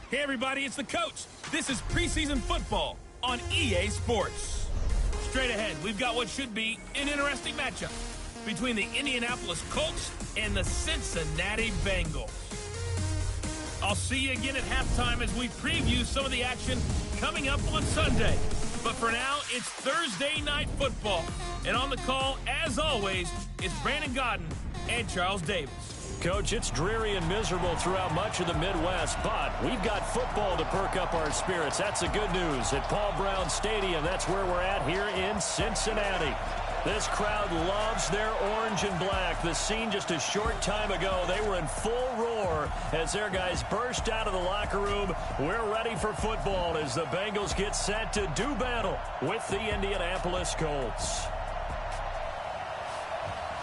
Hey everybody, it's the coach. This is preseason football on EA Sports. Straight ahead, we've got what should be an interesting matchup between the Indianapolis Colts and the Cincinnati Bengals. I'll see you again at halftime as we preview some of the action coming up on Sunday. But for now, it's Thursday Night Football. And on the call, as always, it's Brandon Godden and Charles Davis. Coach, it's dreary and miserable throughout much of the Midwest, but we've got football to perk up our spirits. That's the good news. At Paul Brown Stadium, that's where we're at here in Cincinnati. This crowd loves their orange and black. The scene just a short time ago, they were in full roar as their guys burst out of the locker room. We're ready for football as the Bengals get set to do battle with the Indianapolis Colts.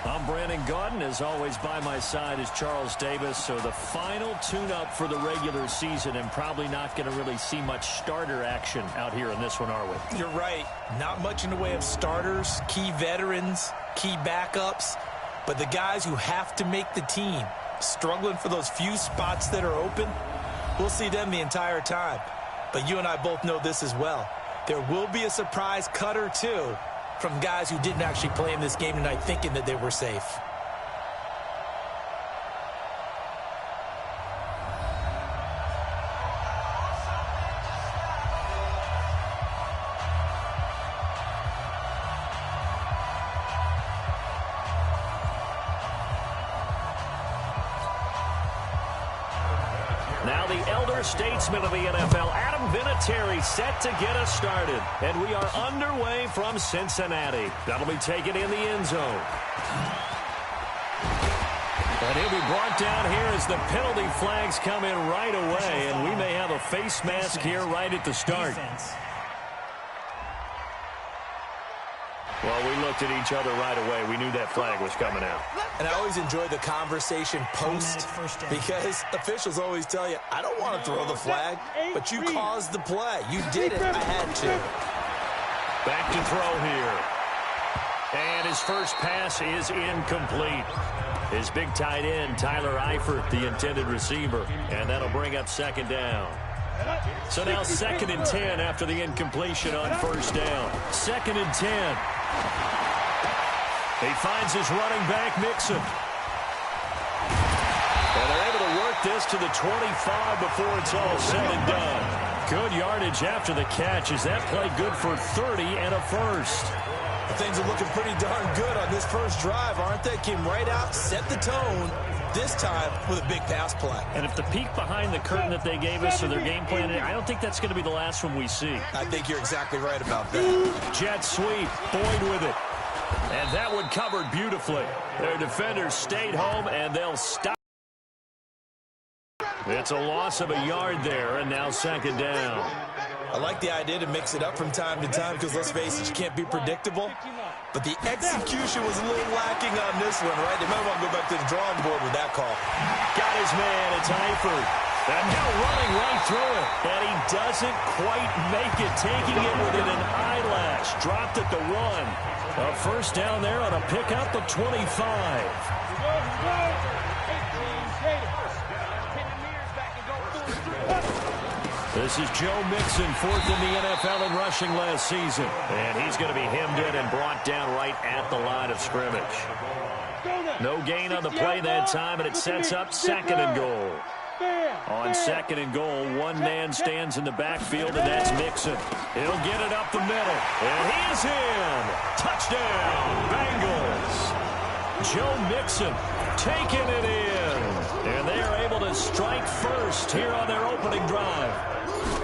I'm Brandon Godden. As always, by my side is Charles Davis. So the final tune-up for the regular season, and probably not going to really see much starter action out here in this one, are we? You're right. Not much in the way of starters, key veterans, key backups, but the guys who have to make the team, struggling for those few spots that are open, we'll see them the entire time. But you and I both know this as well. There will be a surprise cut or two from guys who didn't actually play in this game tonight thinking that they were safe. Now the elder statesman of the NFL, Adam Vinatieri, set to get us started. And we are underway from Cincinnati. That'll be taken in the end zone. And he'll be brought down here as the penalty flags come in right away. And we may have a face mask here right at the start. Well, we looked at each other right away. We knew that flag was coming out. And I always enjoy the conversation post because officials always tell you, I don't want to throw the flag, but you caused the play. You did it. I had to. Back to throw here. And his first pass is incomplete. His big tight end, Tyler Eifert, the intended receiver. And that'll bring up second down. So now 2nd and 10 after the incompletion on first down. 2nd and 10. He finds his running back, Mixon. And they're able to work this to the 25 before it's all said and done. Good yardage after the catch. Is that play good for 30 and a first? Things are looking pretty darn good on this first drive, aren't they? Came right out, set the tone, this time with a big pass play. And if the peek behind the curtain that they gave us for their game plan, I don't think that's going to be the last one we see. I think you're exactly right about that. Jet sweep, Boyd with it. And that one covered beautifully. Their defenders stayed home, and they'll stop. It's a loss of a yard there, and now 2nd down. I like the idea to mix it up from time to time because, let's face it, you can't be predictable. But the execution was a little lacking on this one, right? They might want to go back to the drawing board with that call. Got his man. It's Eifert. And now running right through it. And he doesn't quite make it, taking it within an eyelash. Dropped at the 1. A first down there on a pickup of 25. This is Joe Mixon, 4th in the NFL in rushing last season. And he's going to be hemmed in and brought down right at the line of scrimmage. No gain on the play that time, and it sets up 2nd and goal. On 2nd and goal, one man stands in the backfield, and that's Mixon. He'll get it up the middle, and he's in. Touchdown, Bengals. Joe Mixon taking it in. And they are able to strike first here on their opening drive.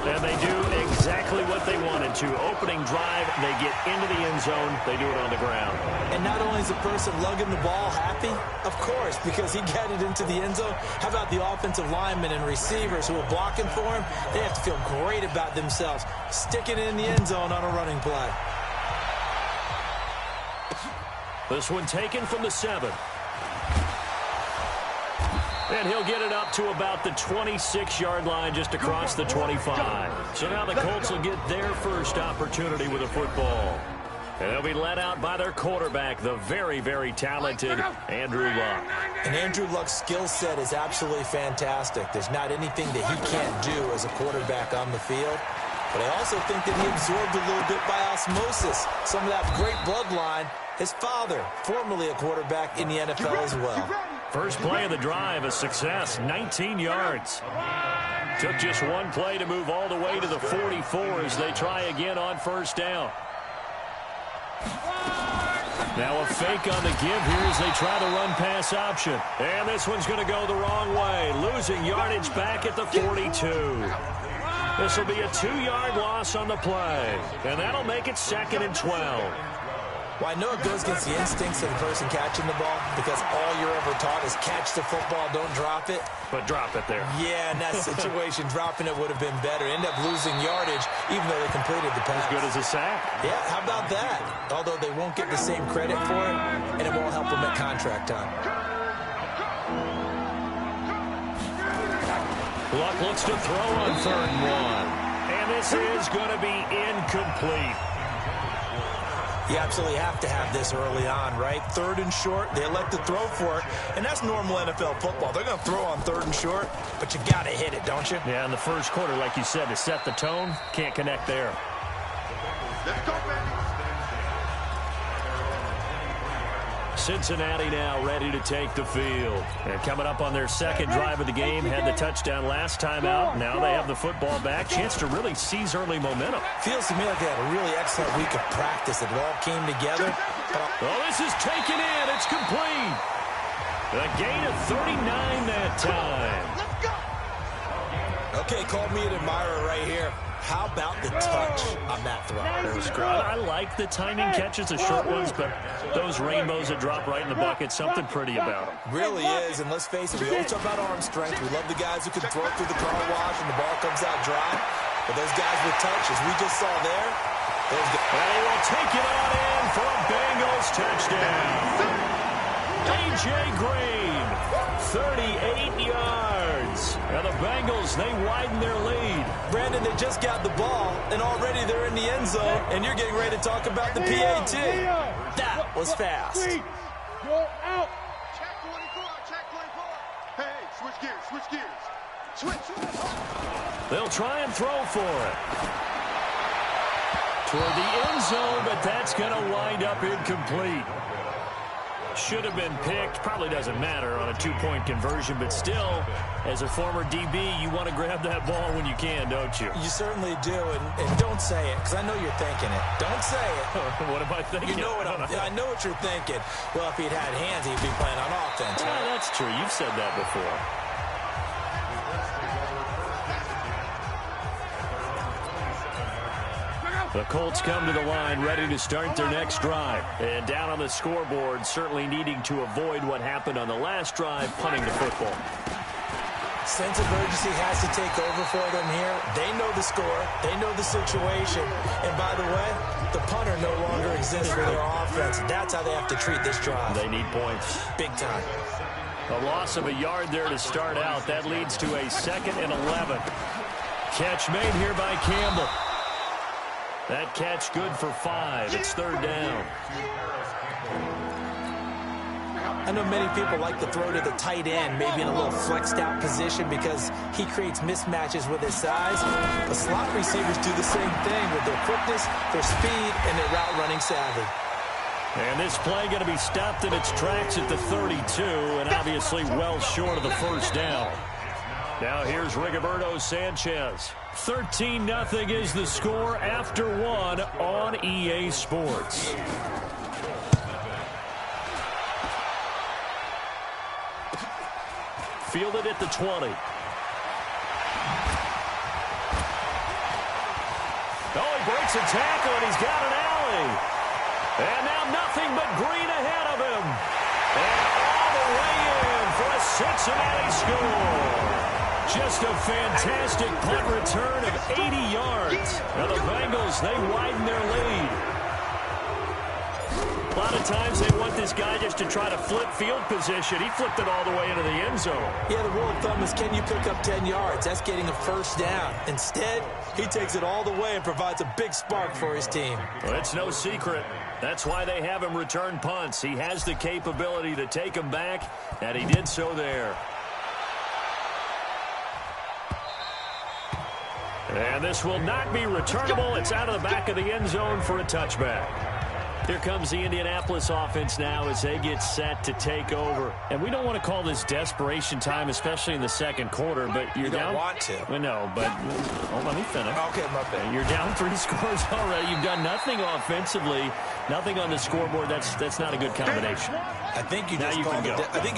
And they do exactly what they wanted to. Opening drive, they get into the end zone. They do it on the ground. And not only is the person lugging the ball happy, of course, because he got it into the end zone. How about the offensive linemen and receivers who are blocking for him? They have to feel great about themselves, sticking it in the end zone on a running play. This one taken from the 7. And he'll get it up to about the 26-yard line just across the 25. So now the Colts will get their first opportunity with a football. And they'll be led out by their quarterback, the very, very talented Andrew Luck. And Andrew Luck's skill set is absolutely fantastic. There's not anything that he can't do as a quarterback on the field. But I also think that he absorbed a little bit by osmosis some of that great bloodline. His father, formerly a quarterback in the NFL as well. First play of the drive, a success, 19 yards. Took just one play to move all the way to the 44 as they try again on first down. Now a fake on the give here as they try the run-pass option. And this one's going to go the wrong way, losing yardage back at the 42. This will be a 2-yard loss on the play, and that'll make it 2nd and 12. Well, I know it goes against the instincts of the person catching the ball because all you're ever taught is catch the football, don't drop it. But drop it there. Yeah, in that situation, dropping it would have been better. End up losing yardage even though they completed the pass. As good as a sack. Yeah, how about that? Although they won't get the same credit for it, and it won't help them at contract time. Luck looks to throw on 3rd and 1. And this is going to be incomplete. You absolutely have to have this early on, right? 3rd and short, they elect to throw for it, and that's normal NFL football. They're going to throw on 3rd and short, but you got to hit it, don't you? Yeah, in the first quarter, like you said, to set the tone, can't connect there. Let's go, baby. Cincinnati now ready to take the field. And coming up on their second drive of the game, had the touchdown last time out. Now they have the football back. Chance to really seize early momentum. Feels to me like they had a really excellent week of practice. It all came together. Oh, this is taken in. It's complete. A gain of 39 that time. Okay, call me an admirer right here. How about the touch on that throw? I like the timing catches, the short ones, but those rainbows that drop right in the bucket, something pretty about them. Really is, and let's face it, we always talk about arm strength. We love the guys who can throw through the car wash and the ball comes out dry. But those guys with touch, as we just saw there, those guys. And he will take it on in for a Bengals touchdown. A.J. Green, 38 yards. And the Bengals, they widen their lead. Brandon, they just got the ball, and already they're in the end zone, and you're getting ready to talk about the PAT. That was fast. You're out. Check 24, check 24. Hey, switch gears, switch gears. Switch. They'll try and throw for it. Toward the end zone, but that's going to wind up incomplete. Should have been picked. Probably doesn't matter on a 2-point conversion, but still, as a former DB, you want to grab that ball when you can, don't you? You certainly do, and don't say it, because I know you're thinking it. Don't say it. What am I thinking? You know what I know what you're thinking. Well, if he'd had hands, he'd be playing on offense. Yeah, that's true. You've said that before. The Colts come to the line ready to start their next drive. And down on the scoreboard, certainly needing to avoid what happened on the last drive, punting the football. Sense of urgency has to take over for them here. They know the score. They know the situation. And by the way, the punter no longer exists for their offense. That's how they have to treat this drive. They need points. Big time. A loss of a yard there to start out. That leads to a 2nd and 11. Catch made here by Campbell. That catch good for 5. It's 3rd down. I know many people like to throw to the tight end, maybe in a little flexed out position because he creates mismatches with his size. But slot receivers do the same thing with their quickness, their speed, and their route running savvy. And this play going to be stopped in its tracks at the 32, and obviously well short of the 1st down. Now here's Rigoberto Sanchez. 13-0 is the score after 1 on EA Sports. Fielded at the 20. Oh, he breaks a tackle, and he's got an alley. And now nothing but green ahead of him. And all the way in for a Cincinnati score. Just a fantastic punt return of 80 yards. Now the Bengals, they widen their lead. A lot of times they want this guy just to try to flip field position. He flipped it all the way into the end zone. Yeah, the rule of thumb is, can you pick up 10 yards? That's getting a 1st down. Instead, he takes it all the way and provides a big spark for his team. Well, it's no secret. That's why they have him return punts. He has the capability to take them back, and he did so there. And this will not be returnable. It's out of the back of the end zone for a touchback. Here comes the Indianapolis offense now as they get set to take over. And we don't want to call this desperation time, especially in the second quarter, but you're down. You don't want to. Well, no, but let me finish. Okay, my bad. You're down 3 scores already. You've done nothing offensively, nothing on the scoreboard. That's not a good combination. I think you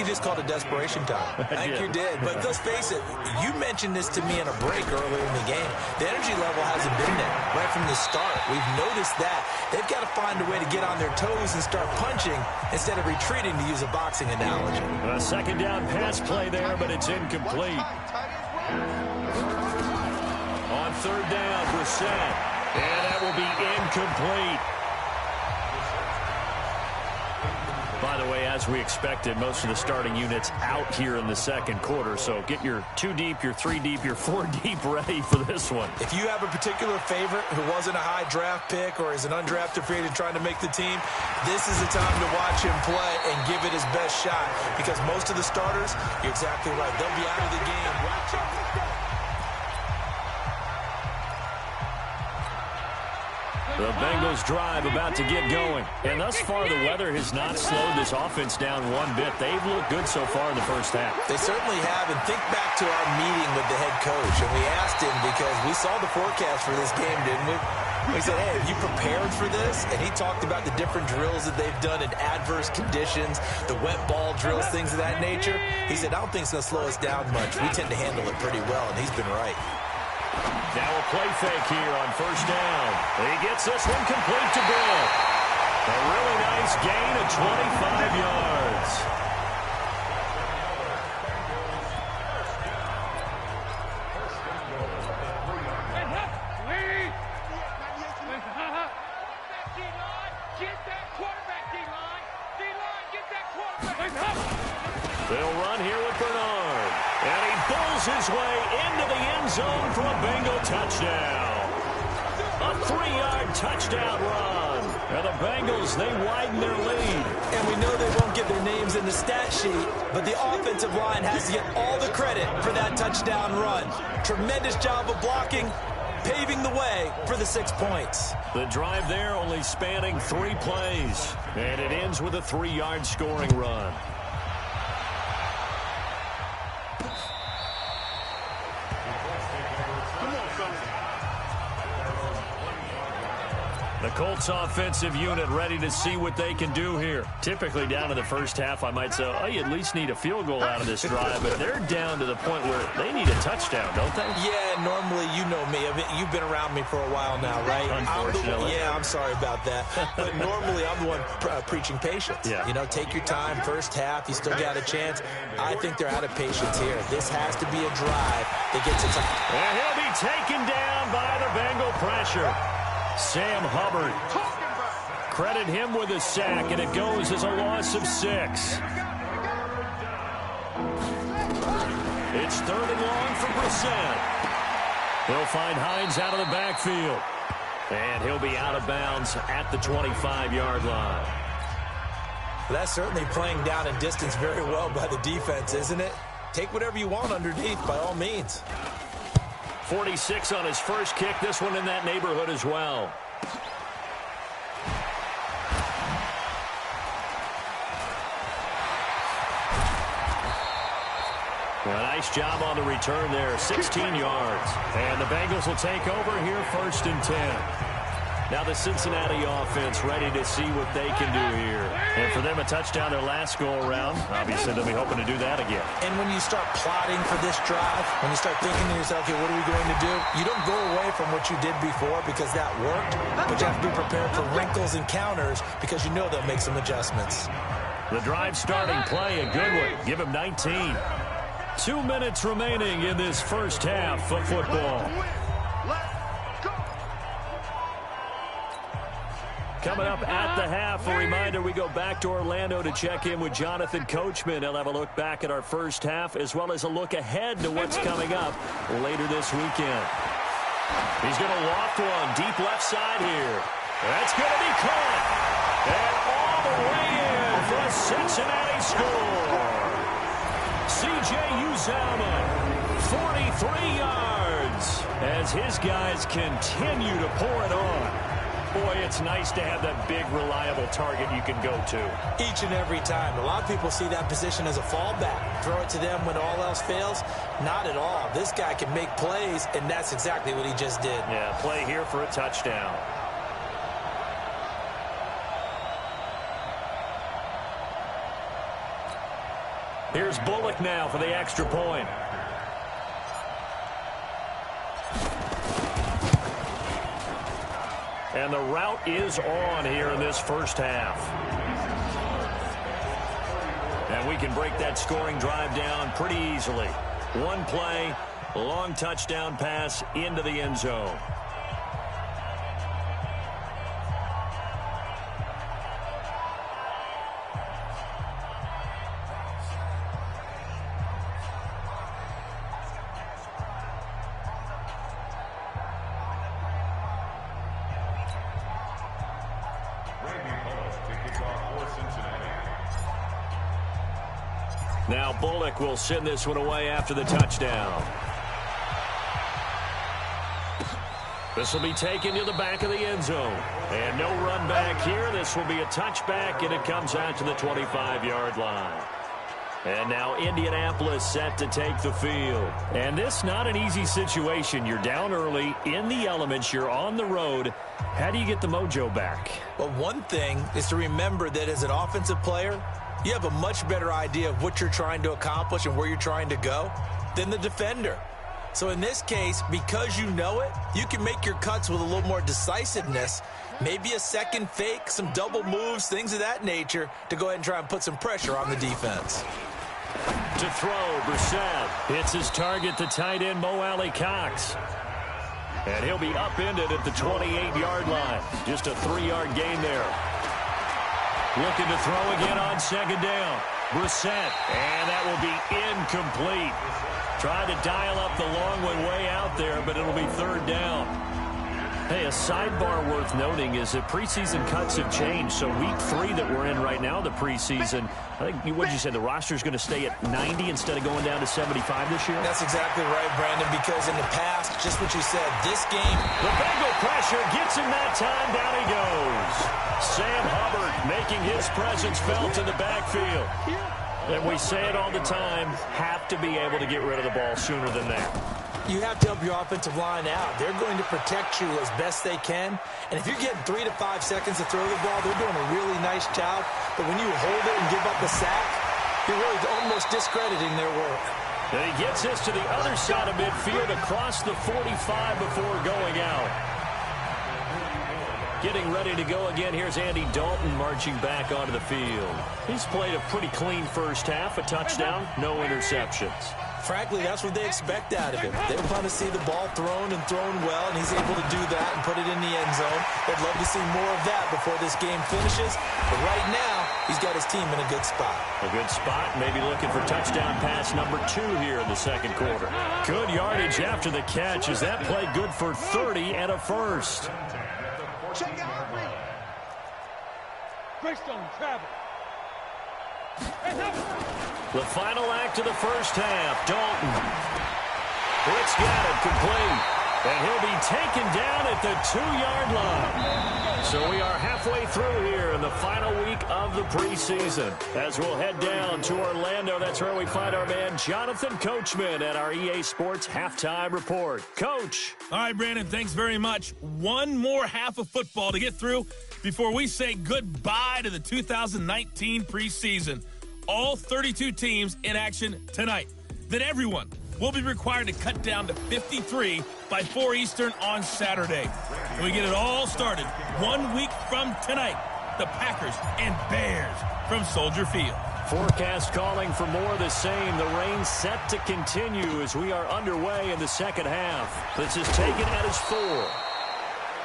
just called it desperation time. I think you did. But let's face it, you mentioned this to me in a break earlier in the game. The energy level hasn't been there right from the start. We've noticed that. They've got to find a way to get on their toes and start punching instead of retreating, to use a boxing analogy. A second down pass play there, but it's incomplete. On third down, Brissett. And that will be incomplete. By the way, as we expected, most of the starting units out here in the second quarter. So get your 2 deep, your 3 deep, your 4 deep ready for this one. If you have a particular favorite who wasn't a high draft pick or is an undrafted free agent trying to make the team, this is the time to watch him play and give it his best shot. Because most of the starters, you're exactly right, they'll be out of the game. The Bengals drive about to get going. And thus far, the weather has not slowed this offense down one bit. They've looked good so far in the first half. They certainly have. And think back to our meeting with the head coach. And we asked him, because we saw the forecast for this game, didn't we? We said, hey, have you prepared for this? And he talked about the different drills that they've done in adverse conditions, the wet ball drills, things of that nature. He said, I don't think it's going to slow us down much. We tend to handle it pretty well, and he's been right. Now a play fake here on first down. He gets this one complete to Bill. A really nice gain of 25 yards. They'll run here with Bernard. And he pulls his way into the end zone for a Bengal touchdown. A 3-yard touchdown run. And the Bengals, they widen their lead. And we know they won't get their names in the stat sheet, but the offensive line has to get all the credit for that touchdown run. Tremendous job of blocking, paving the way for the 6 points. The drive there only spanning 3 plays. And it ends with a 3-yard scoring run. The Colts offensive unit ready to see what they can do here. Typically down in the first half, I might say, oh, you at least need a field goal out of this drive. But they're down to the point where they need a touchdown, don't they? Yeah, normally, you know me. I mean, you've been around me for a while now, right? Unfortunately. I'm sorry about that. But normally, I'm the one preaching patience. Yeah. You know, take your time. First half, you still got a chance. I think they're out of patience here. This has to be a drive that gets it. And he'll be taken down by the Bengal pressure. Sam Hubbard. Credit him with a sack, and it goes as a loss of 6. It's 3rd and long for Brissett. He'll find Hines out of the backfield. And he'll be out of bounds at the 25-yard line. That's certainly playing down in distance very well by the defense, isn't it? Take whatever you want underneath, by all means. 46 on his first kick. This one in that neighborhood as well. Well, nice job on the return there. 16 yards. And the Bengals will take over here 1st and 10. Now the Cincinnati offense ready to see what they can do here. And for them, a touchdown their last go-around. Obviously, they'll be hoping to do that again. And when you start plotting for this drive, when you start thinking to yourself, okay, what are we going to do? You don't go away from what you did before because that worked, but you have to be prepared for wrinkles and counters because you know they'll make some adjustments. The drive starting play, a good one. Give him 19. 2 minutes remaining in this first half of football. Coming up at the half, a reminder, we go back to Orlando to check in with Jonathan Coachman. He'll have a look back at our first half as well as a look ahead to what's coming up later this weekend. He's going to loft one deep left side here. That's going to be caught. And all the way in for a Cincinnati score. C.J. Uzomah, 43 yards, as his guys continue to pour it on. Boy, it's nice to have that big, reliable target you can go to. Each and every time. A lot of people see that position as a fallback. Throw it to them when all else fails. Not at all. This guy can make plays, and that's exactly what he just did. Yeah, play here for a touchdown. Here's Bullock now for the extra point. And the route is on here in this first half. And we can break that scoring drive down pretty easily. One play, long touchdown pass into the end zone. Now Bullock will send this one away after the touchdown. This will be taken to the back of the end zone. And no run back here. This will be a touchback, and it comes out to the 25-yard line. And now Indianapolis set to take the field. And this not an easy situation. You're down early, in the elements, you're on the road. How do you get the mojo back? Well, one thing is to remember that as an offensive player, you have a much better idea of what you're trying to accomplish and where you're trying to go than the defender. So in this case, because you know it, you can make your cuts with a little more decisiveness, maybe a second fake, some double moves, things of that nature, to go ahead and try and put some pressure on the defense. To throw, Brissett hits his target, the tight end, Mo Alley-Cox. And he'll be upended at the 28-yard line. Just a 3-yard gain there. Looking to throw again on second down. Brissett, and that will be incomplete. Trying to dial up the long one way out there, but it'll be third down. Hey, a sidebar worth noting is that preseason cuts have changed. So week 3 that we're in right now, the preseason, I think, what did you say, the roster's going to stay at 90 instead of going down to 75 this year? That's exactly right, Brandon, because in the past, just what you said, this game, the Bengal pressure gets him that time. Down he goes. Sam Hubbard making his presence felt in the backfield. And we say it all the time, have to be able to get rid of the ball sooner than that. You have to help your offensive line out. They're going to protect you as best they can. And if you're getting 3 to 5 seconds to throw the ball, they're doing a really nice job. But when you hold it and give up a sack, you're really almost discrediting their work. And he gets this to the other side of midfield across the 45 before going out. Getting ready to go again. Here's Andy Dalton marching back onto the field. He's played a pretty clean first half, a touchdown, no interceptions. Frankly, that's what they expect out of him. They want to see the ball thrown and thrown well, and he's able to do that and put it in the end zone. They'd love to see more of that before this game finishes. But right now, he's got his team in a good spot. A good spot, maybe looking for touchdown pass number 2 here in the second quarter. Good yardage after the catch. Is that play good for 30 and a first? Check out me. Greystone travel. The final act of the first half. Dalton. Blitz got it complete. And he'll be taken down at the 2-yard line. So we are halfway through here in the final week of the preseason. As we'll head down to Orlando, that's where we find our man Jonathan Coachman at our EA Sports Halftime Report. Coach. All right, Brandon, thanks very much. One more half of football to get through before we say goodbye to the 2019 preseason. All 32 teams in action tonight. Then everyone will be required to cut down to 53 by 4 Eastern on Saturday. And we get it all started 1 week from tonight. The Packers and Bears from Soldier Field. Forecast calling for more of the same. The rain set to continue as we are underway in the second half. This is taken at his 4.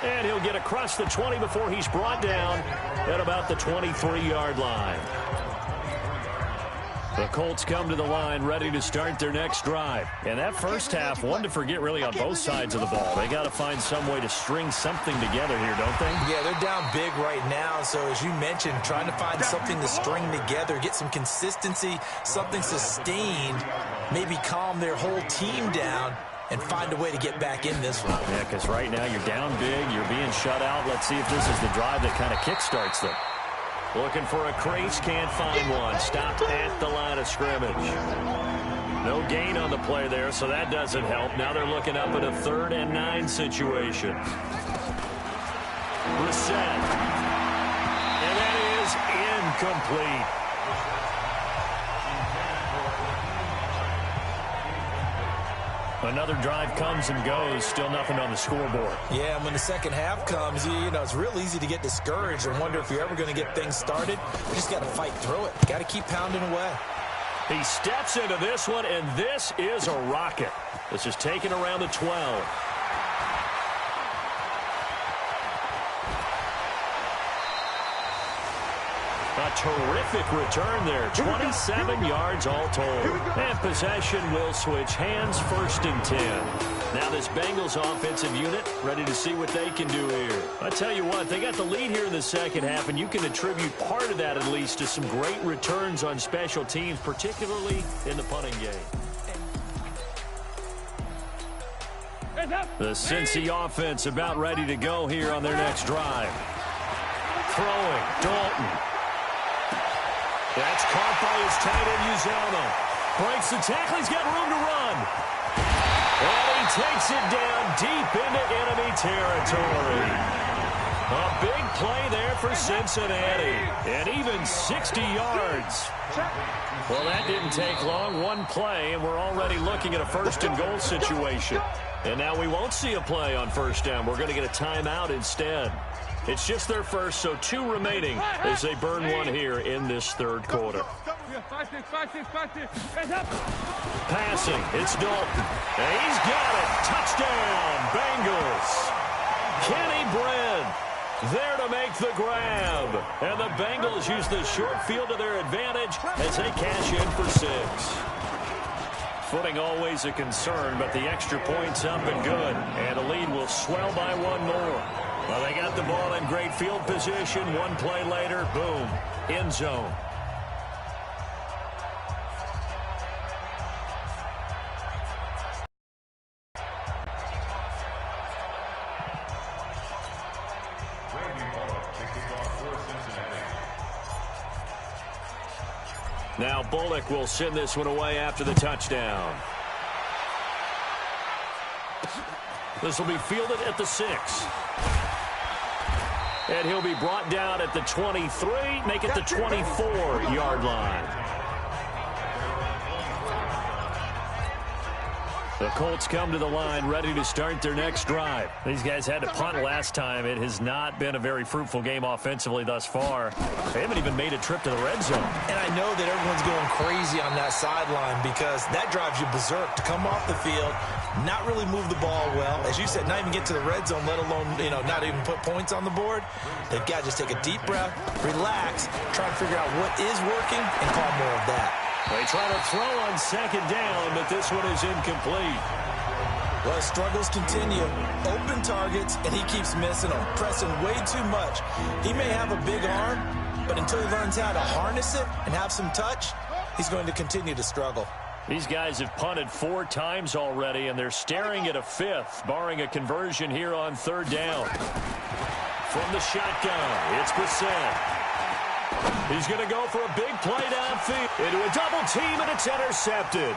And he'll get across the 20 before he's brought down at about the 23-yard line. The Colts come to the line ready to start their next drive. And that first half, one to forget really on both sides of the ball. They got to find some way to string something together here, don't they? Yeah, they're down big right now. So as you mentioned, trying to find something to string together, get some consistency, something sustained, maybe calm their whole team down and find a way to get back in this one. Yeah, because right now you're down big, you're being shut out. Let's see if this is the drive that kind of kickstarts them. Looking for a crease, can't find one. Stopped at the line of scrimmage. No gain on the play there, so that doesn't help. Now they're looking up at a 3rd and 9 situation. Reset. And that is incomplete. Another drive comes and goes, still nothing on the scoreboard. Yeah, and when the second half comes, you know, it's real easy to get discouraged and wonder if you're ever going to get things started. You just got to fight through it. Got to keep pounding away. He steps into this one, and this is a rocket. This is taken around the 12. A terrific return there. 27 yards all told. And possession will switch hands, 1st and 10. Now this Bengals offensive unit ready to see what they can do here. I tell you what, they got the lead here in the second half, and you can attribute part of that at least to some great returns on special teams, particularly in the punting game. The Cincy offense about ready to go here on their next drive. Throwing, Dalton. That's caught by his tight end, Uzama. Breaks the tackle. He's got room to run. And he takes it down deep into enemy territory. A big play there for Cincinnati. And even 60 yards. Well, that didn't take long. One play, and we're already looking at a 1st and goal situation. And now we won't see a play on 1st down. We're going to get a timeout instead. It's just their first, so 2 remaining as they burn one here in this 3rd quarter. Passing, it's Dalton. And he's got it. Touchdown, Bengals. Kenny Brin there to make the grab. And the Bengals use the short field to their advantage as they cash in for 6. Footing always a concern, but the extra point's up and good. And the lead will swell by 1 more. Well, they got the ball in great field position. 1 play later, boom, end zone. Now Bullock will send this one away after the touchdown. This will be fielded at the 6. And he'll be brought down at the 23, make it the 24-yard line. The Colts come to the line ready to start their next drive. These guys had to punt last time. It has not been a very fruitful game offensively thus far. They haven't even made a trip to the red zone. And I know that everyone's going crazy on that sideline because that drives you berserk to come off the field, not really move the ball well. As you said, not even get to the red zone, let alone, not even put points on the board. They've got to just take a deep breath, relax, try to figure out what is working, and call more of that. They try to throw on 2nd down, but this one is incomplete. Well, struggles continue. Open targets, and he keeps missing them, pressing way too much. He may have a big arm, but until he learns how to harness it and have some touch, he's going to continue to struggle. These guys have punted 4 times already, and they're staring at a 5th, barring a conversion here on 3rd down. From the shotgun, it's Brissett. He's going to go for a big play downfield. Into a double team, and it's intercepted.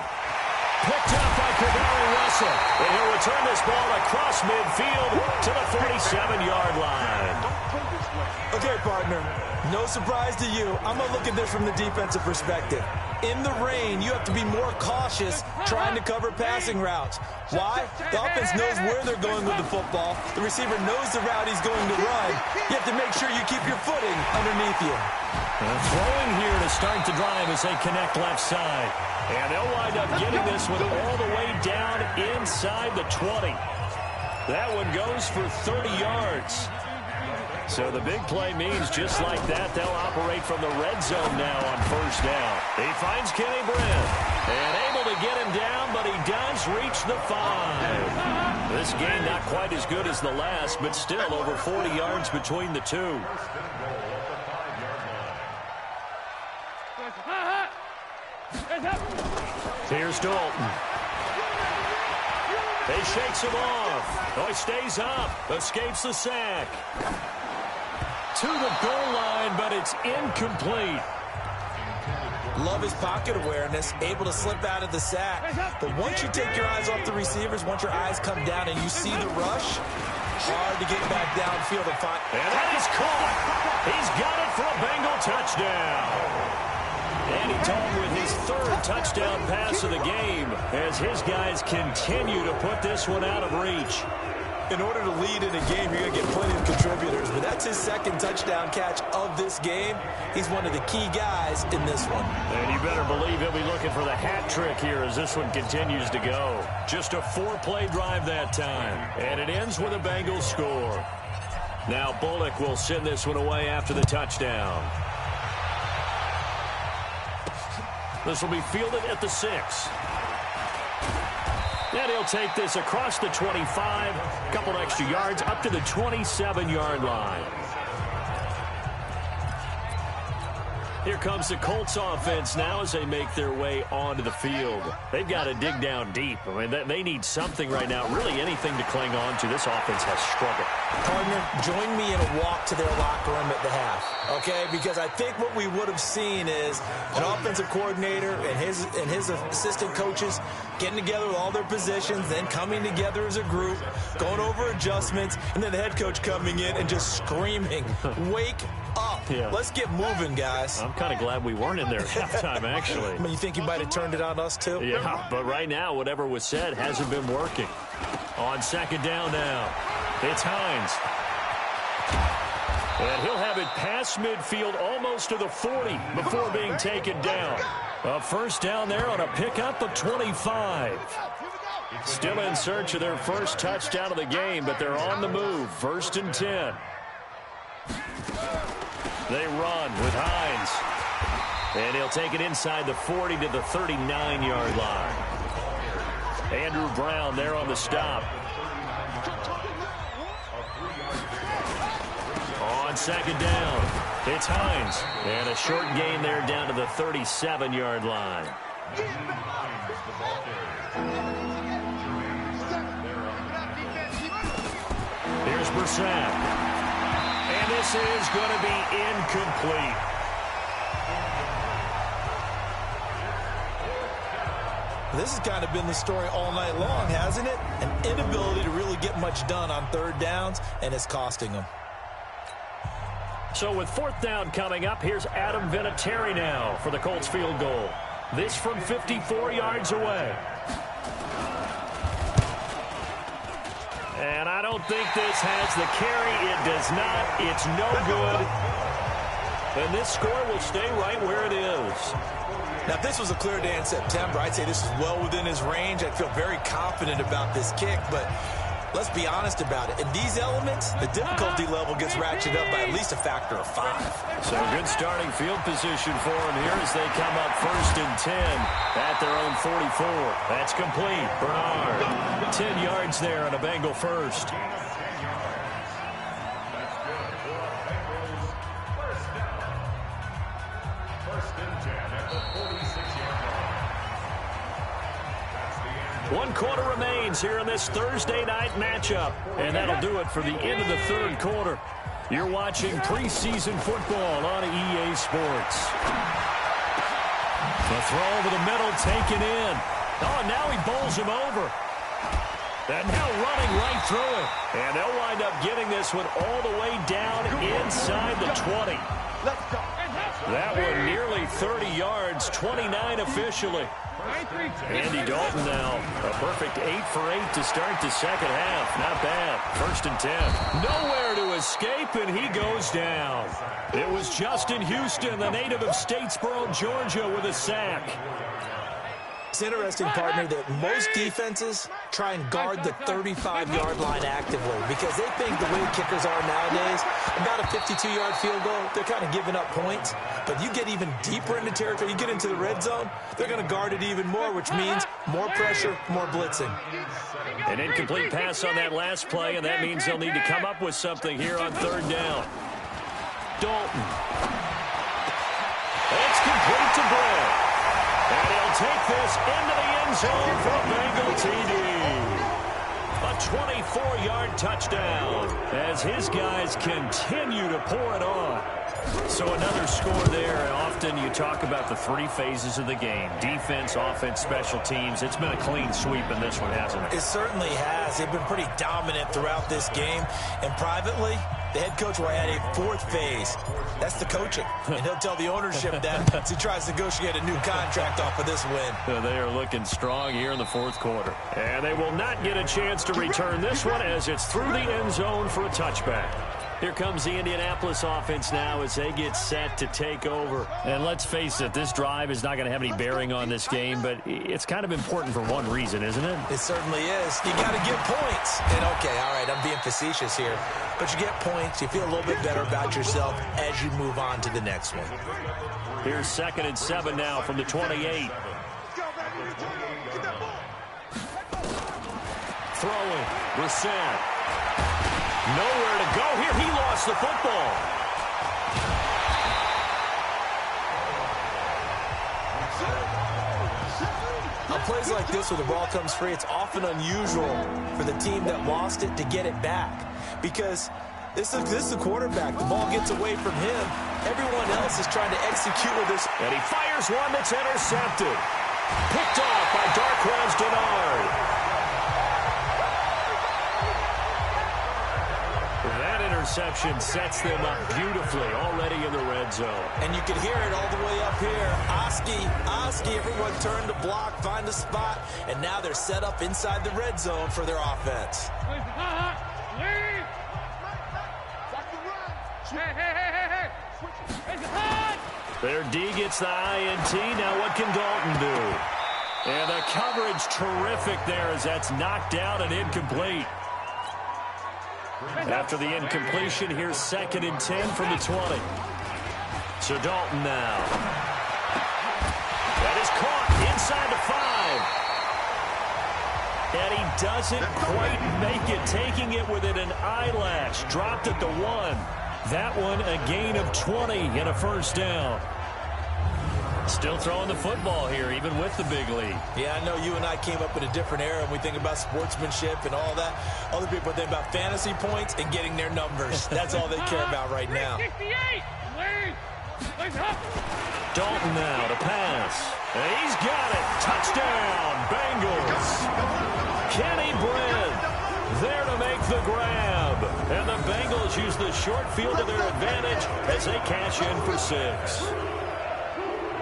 Picked up by Cavalry Russell. And he'll return this ball across midfield to the 47-yard line. Okay, partner, no surprise to you. I'm going to look at this from the defensive perspective. In the rain, you have to be more cautious trying to cover passing routes. Why? The offense knows where they're going with the football. The receiver knows the route he's going to run. You have to make sure you keep your footing underneath you. Throwing here to start the drive as they connect left side. And they'll wind up getting this one all the way down inside the 20. That one goes for 30 yards. So the big play means just like that, they'll operate from the red zone now on first down. He finds Kenny Brent and able to get him down, but he does reach the 5. This game not quite as good as the last, but still over 40 yards between the two. Here's Dalton. He shakes him off. Oh, he stays up. Escapes the sack. To the goal line, but it's incomplete. Love his pocket awareness, able to slip out of the sack. But once you take your eyes off the receivers, once your eyes come down and you see the rush, hard to get back downfield and find. And that is caught. He's got it for a Bengal touchdown. Andy Dalton with his 3rd touchdown pass of the game as his guys continue to put this one out of reach. In order to lead in a game, you're going to get plenty of contributors, but that's his 2nd touchdown catch of this game. He's one of the key guys in this one. And you better believe he'll be looking for the hat trick here as this one continues to go. Just a 4-play drive that time, and it ends with a Bengals score. Now Bullock will send this one away after the touchdown. This will be fielded at the 6. And he'll take this across the 25, a couple extra yards, up to the 27-yard line. Here comes the Colts offense now as they make their way onto the field. They've got to dig down deep. I mean, they need something right now, really anything to cling on to. This offense has struggled. Partner, join me in a walk to their locker room at the half, okay? Because I think what we would have seen is an offensive coordinator and his assistant coaches getting together with all their positions, then coming together as a group, going over adjustments, and then the head coach coming in and just screaming, wake up. Yeah. Let's get moving, guys. I'm kind of glad we weren't in there at halftime, actually. I mean, you think you might have turned it on us, too? Yeah, but right now, whatever was said hasn't been working. On 2nd down now, it's Hines. And he'll have it past midfield almost to the 40 before being taken down. A 1st down there on a pickup of 25. Still in search of their 1st touchdown of the game, but they're on the move. 1st and 10. They run with Hines. And he'll take it inside the 40 to the 39-yard line. Andrew Brown there on the stop. On 2nd down, it's Hines. And a short gain there down to the 37-yard line. Here's Brissett. And this is going to be incomplete. This has kind of been the story all night long, hasn't it? An inability to really get much done on 3rd downs, and it's costing them. So with 4th down coming up, here's Adam Vinatieri now for the Colts field goal. This from 54 yards away. And I don't think this has the carry. It does not. It's no good. And this score will stay right where it is. Now, if this was a clear day in September, I'd say this is well within his range. I'd feel very confident about this kick, but let's be honest about it. In these elements, the difficulty level gets ratcheted up by at least a factor of 5. So good starting field position for him here as they come up 1st and 10 at their own 44. That's complete. Bernard, 10 yards there on a Bengal 1st. One quarter remains here in this Thursday night matchup. And that'll do it for the end of the 3rd quarter. You're watching preseason football on EA Sports. The throw over the middle taken in. Oh, now he bowls him over. And now running right through it. And they'll wind up getting this one all the way down inside the 20. That one nearly 30 yards, 29 officially. Andy Dalton now, a perfect 8 for 8 to start the 2nd half. Not bad. 1st and 10. Nowhere to escape, and he goes down. It was Justin Houston, the native of Statesboro, Georgia, with a sack. It's interesting, partner, that most defenses try and guard the 35-yard line actively because they think the way kickers are nowadays, About a 52-yard field goal, they're kind of giving up points. But you get even deeper into territory, you get into the red zone, they're going to guard it even more, which means more pressure, more blitzing. An incomplete pass on that last play, and that means they'll need to come up with something here on third down. Dalton. It's complete to Brett. And he'll take this into the end zone for a Bengal TD. A 24-yard touchdown as his guys continue to pour it on. So another score there. Often you talk about the three phases of the game. Defense, offense, special teams. It's been a clean sweep in this one, hasn't it? It certainly has. They've been pretty dominant throughout this game. And privately, the head coach will add a fourth phase. That's the coaching. And he'll tell the ownership that as he tries to negotiate a new contract off of this win. They are looking strong here in the fourth quarter. And they will not get a chance to return this one as it's through the end zone for a touchback. Here comes the Indianapolis offense now as they get set to take over. And let's face it, this drive is not going to have any bearing on this game, but it's kind of important for one reason, isn't it? It certainly is. You got to get points. And, okay, all right, I'm being facetious here. But you get points. You feel a little bit better about yourself as you move on to the next one. Here's 2nd and 7 now from the 28. Throwing. Brissett. Nowhere to go here. He lost the football. On plays like this where the ball comes free, it's often unusual for the team that lost it to get it back. Because this is the quarterback. The ball gets away from him. Everyone else is trying to execute with this. And he fires one that's intercepted. Picked off by Darquez Dennard. That interception sets them up beautifully already in the red zone. And you can hear it all the way up here. Oski, everyone turned to block, find a spot, and now they're set up inside the red zone for their offense. Their D gets the INT. Now what can Dalton do? And the coverage terrific there as that's knocked out and incomplete. After the incompletion, here's 2nd and 10 from the 20. So Dalton now. That is caught inside the 5. And he doesn't quite make it, taking it within an eyelash. Dropped at the 1. That one a gain of 20 and a first down. Still throwing the football here, even with the big lead. Yeah, I know you and I came up in a different era, and we think about sportsmanship and all that. Other people think about fantasy points and getting their numbers. That's all they care about right now. Dalton now to pass. And he's got it. Touchdown, Bengals. Kenny Britt there to make the grab. And the Bengals use the short field to their advantage as they cash in for 6.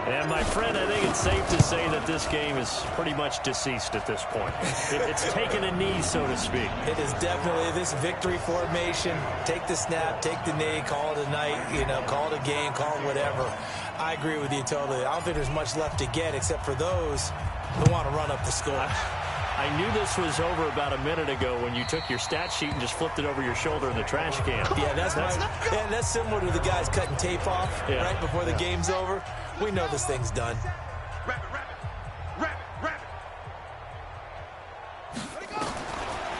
And, my friend, I think it's safe to say that this game is pretty much deceased at this point. It's taken a knee, so to speak. It is definitely this victory formation. Take the snap, take the knee, call it a night, call it a game, call it whatever. I agree with you totally. I don't think there's much left to get except for those who want to run up the score. I knew this was over about a minute ago when you took your stat sheet and just flipped it over your shoulder in the trash can. Yeah, that's similar to the guys cutting tape off right before the game's over. We know this thing's done.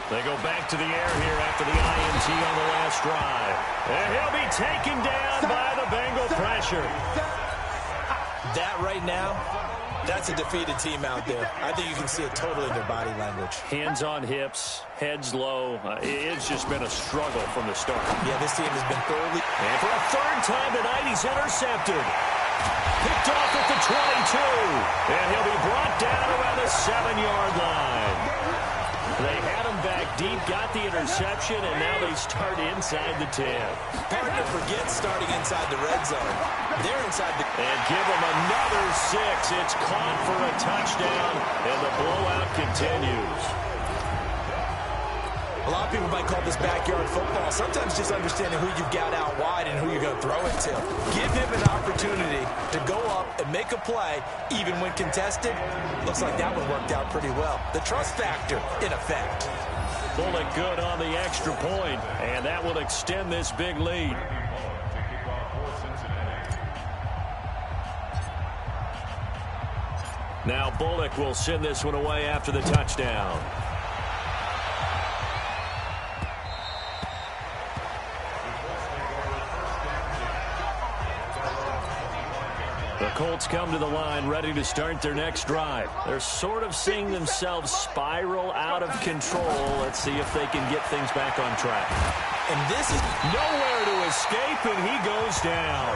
They go back to the air here after the INT on the last drive. And he'll be taken down by the Bengal pressure. That right now, that's a defeated team out there. I think you can see it totally in their body language. Hands on hips, heads low. It's just been a struggle from the start. Yeah, this team has been thoroughly. And for a third time tonight, he's intercepted. Picked off at the 22. And he'll be brought down around the 7-yard line. They had him back deep, got the interception, and now they start inside the 10. Partner forgets starting inside the red zone. They're inside the... And give them another 6. It's caught for a touchdown, and the blowout continues. A lot of people might call this backyard football. Sometimes just understanding who you've got out wide and who you're going to throw it to. Give him an opportunity to go up and make a play, even when contested. Looks like that one worked out pretty well. The trust factor, in effect. Bullock good on the extra point, and that will extend this big lead. Now Bullock will send this one away after the touchdown. The Colts come to the line ready to start their next drive. They're sort of seeing themselves spiral out of control. Let's see if they can get things back on track. And this is nowhere to escape, and he goes down.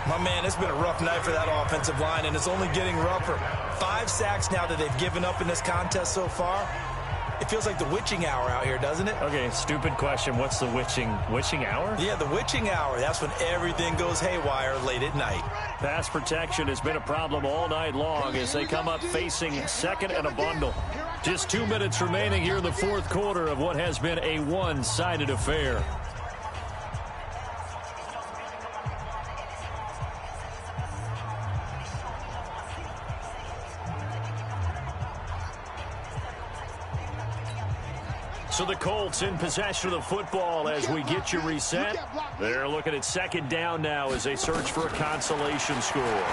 My man, it's been a rough night for that offensive line, and it's only getting rougher. 5 sacks now that they've given up in this contest so far. It feels like the witching hour out here, doesn't it? Okay, stupid question. What's the witching hour? Yeah, the witching hour. That's when everything goes haywire late at night. Pass protection has been a problem all night long as they come up facing second and a bundle. Just 2 minutes remaining here in the fourth quarter of what has been a one-sided affair. So the Colts in possession of the football as we get you reset. They're looking at second down now as they search for a consolation score.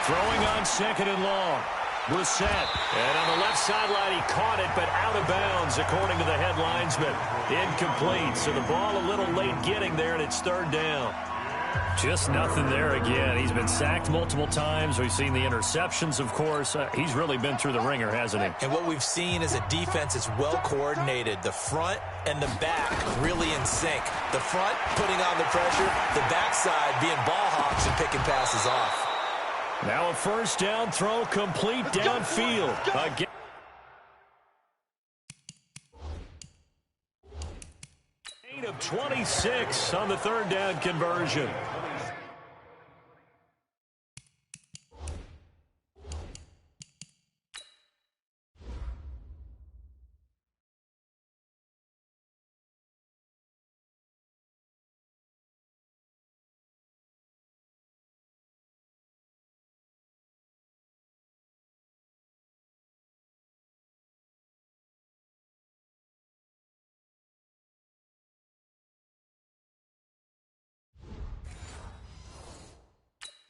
Throwing on second and long. Brissett. And on the left sideline, he caught it, but out of bounds, according to the head linesman. Incomplete. So the ball a little late getting there, and it's third down. Just nothing there again. He's been sacked multiple times. We've seen the interceptions, of course. He's really been through the ringer, hasn't he? And what we've seen is a defense that's well coordinated. The front and the back really in sync. The front putting on the pressure, the backside being ball hawks and picking passes off. Now a first down throw complete downfield. Again. Of 26 on the third down conversion.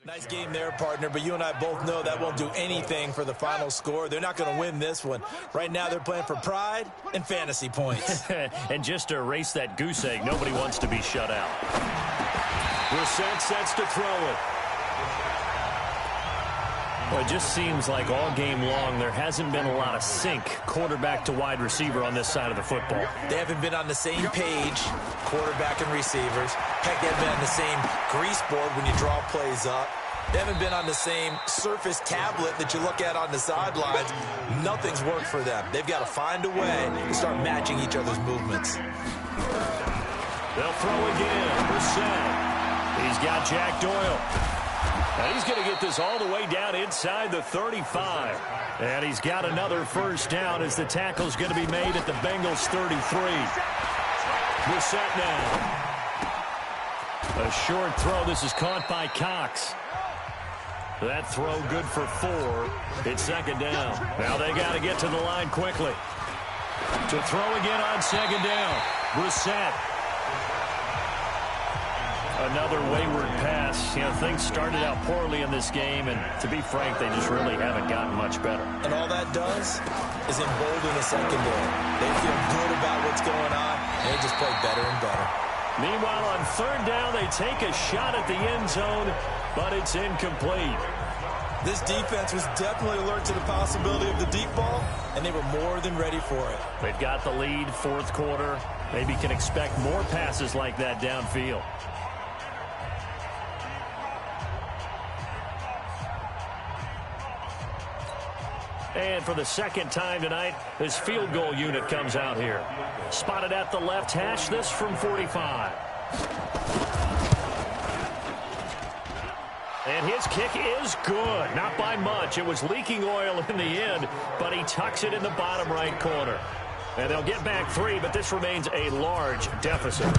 Nice game there, partner, but you and I both know that won't do anything for the final score. They're not going to win this one. Right now, they're playing for pride and fantasy points. And just to erase that goose egg, nobody wants to be shut out. Brissett sets to throw it. Well, it just seems like all game long there hasn't been a lot of sync quarterback to wide receiver on this side of the football. They haven't been on the same page, quarterback and receivers. Heck, they haven't been on the same grease board when you draw plays up. They haven't been on the same surface tablet that you look at on the sidelines. Nothing's worked for them. They've got to find a way to start matching each other's movements. They'll throw again. Brissett. He's got Jack Doyle. And he's going to get this all the way down inside the 35. And he's got another first down as the tackle's going to be made at the Bengals 33. Brissett now. A short throw. This is caught by Cox. That throw good for 4. It's second down. Now they got to get to the line quickly. To throw again on second down. Brissett. Another wayward pass. You know, things started out poorly in this game, and to be frank, they just really haven't gotten much better. And all that does is embolden the secondary. They feel good about what's going on, and they just play better and better. Meanwhile, on third down, they take a shot at the end zone, but it's incomplete. This defense was definitely alert to the possibility of the deep ball, and they were more than ready for it. They've got the lead, fourth quarter. Maybe can expect more passes like that downfield. And for the second time tonight, this field goal unit comes out here. Spotted at the left hash, this from 45. And his kick is good. Not by much. It was leaking oil in the end, but he tucks it in the bottom right corner. And they'll get back 3, but this remains a large deficit.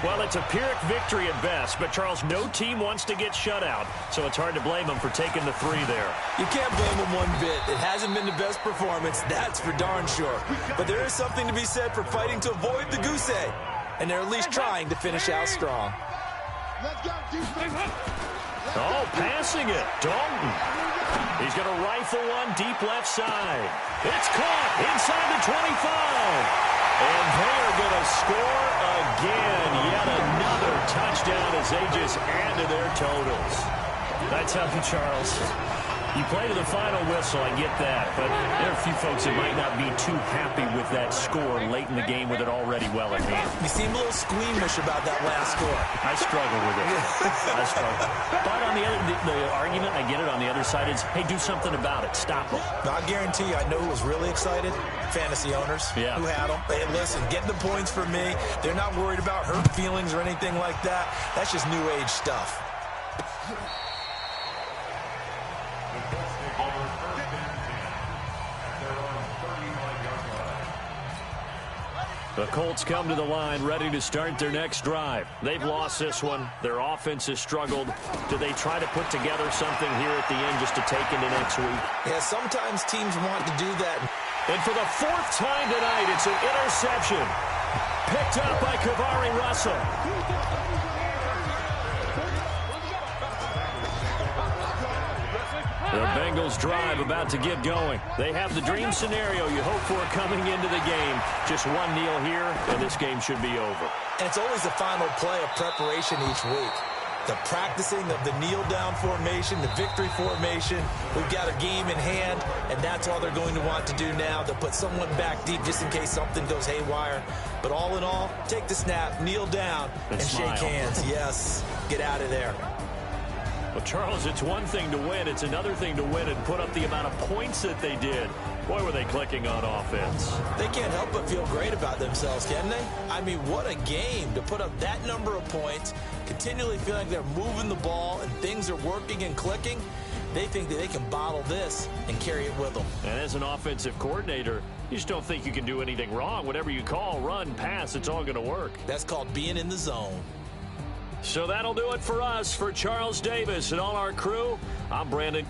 Well, it's a Pyrrhic victory at best, but, Charles, no team wants to get shut out, so it's hard to blame them for taking the 3 there. You can't blame them one bit. It hasn't been the best performance, that's for darn sure. But there is something to be said for fighting to avoid the goose egg, and they're at least trying to finish out strong. Oh, passing it. Dalton. He's going to rifle one deep left side. It's caught inside the 25. And they are going to score again. Yet another touchdown as they just add to their totals. I tell you, Charles, you play to the final whistle, I get that. But there are a few folks that might not be too happy with that score late in the game with it already well at hand. You seem a little squeamish about that last score. I struggle with it. I struggle. But on the other, the argument, I get it, on the other side is, hey, do something about it. Stop them. I guarantee you, I know who was really excited. Fantasy owners who had them. Hey, listen, getting the points for me. They're not worried about hurt feelings or anything like that. That's just new age stuff. The Colts come to the line ready to start their next drive. They've lost this one. Their offense has struggled. Do they try to put together something here at the end just to take into next week? Yeah, sometimes teams want to do that. And for the 4th time tonight, it's an interception. Picked up by Kavari Russell. The Bengals drive about to get going. They have the dream scenario you hope for coming into the game. Just one kneel here, and this game should be over. And it's always the final play of preparation each week. The practicing of the kneel-down formation, the victory formation. We've got a game in hand, and that's all they're going to want to do now. They'll put someone back deep just in case something goes haywire. But all in all, take the snap, kneel down, and shake hands. Yes, get out of there. Well, Charles, it's one thing to win. It's another thing to win and put up the amount of points that they did. Boy, were they clicking on offense. They can't help but feel great about themselves, can they? I mean, what a game to put up that number of points, continually feel like they're moving the ball and things are working and clicking. They think that they can bottle this and carry it with them. And as an offensive coordinator, you just don't think you can do anything wrong. Whatever you call, run, pass, it's all going to work. That's called being in the zone. So that'll do it for us. For Charles Davis and all our crew, I'm Brandon.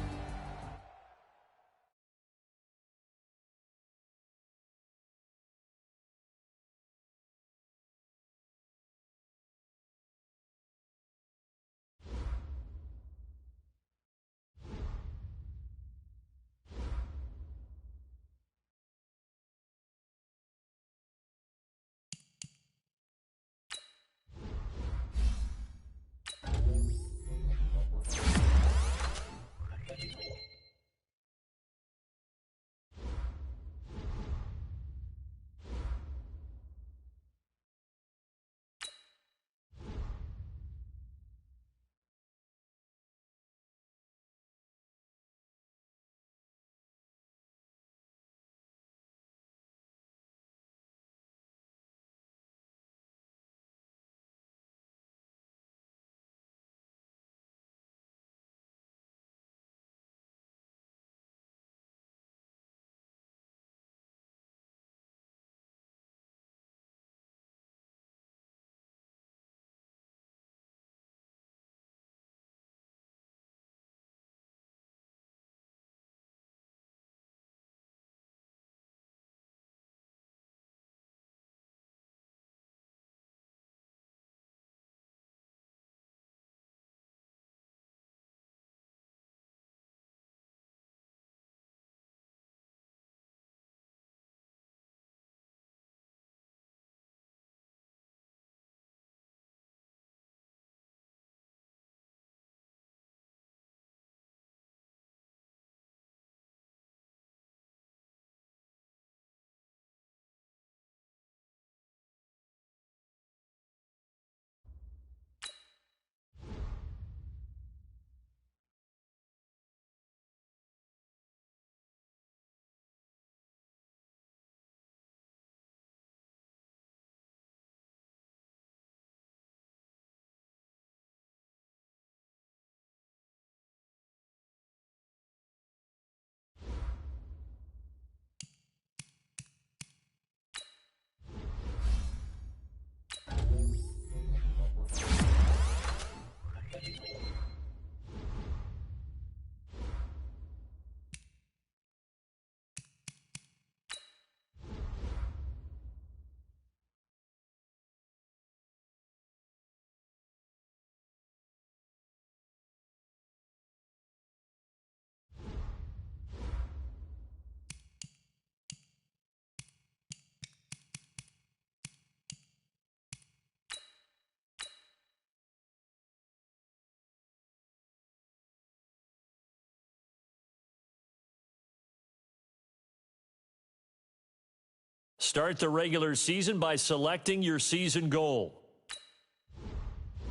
Start the regular season by selecting your season goal.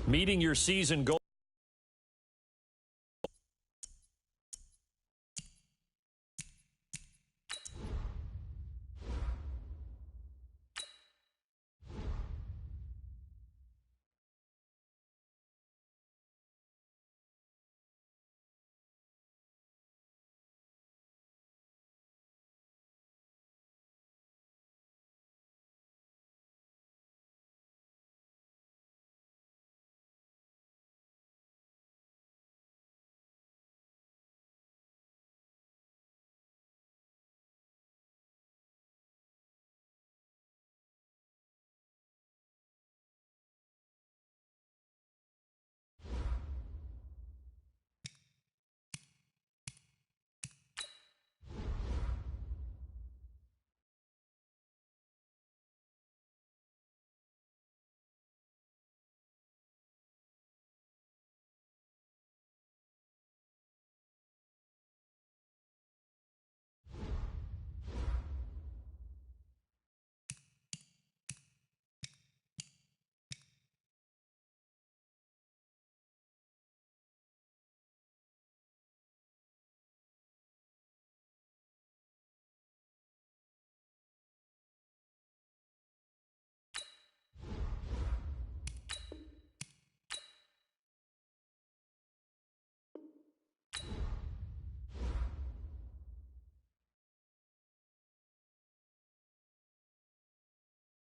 Meeting your season goal.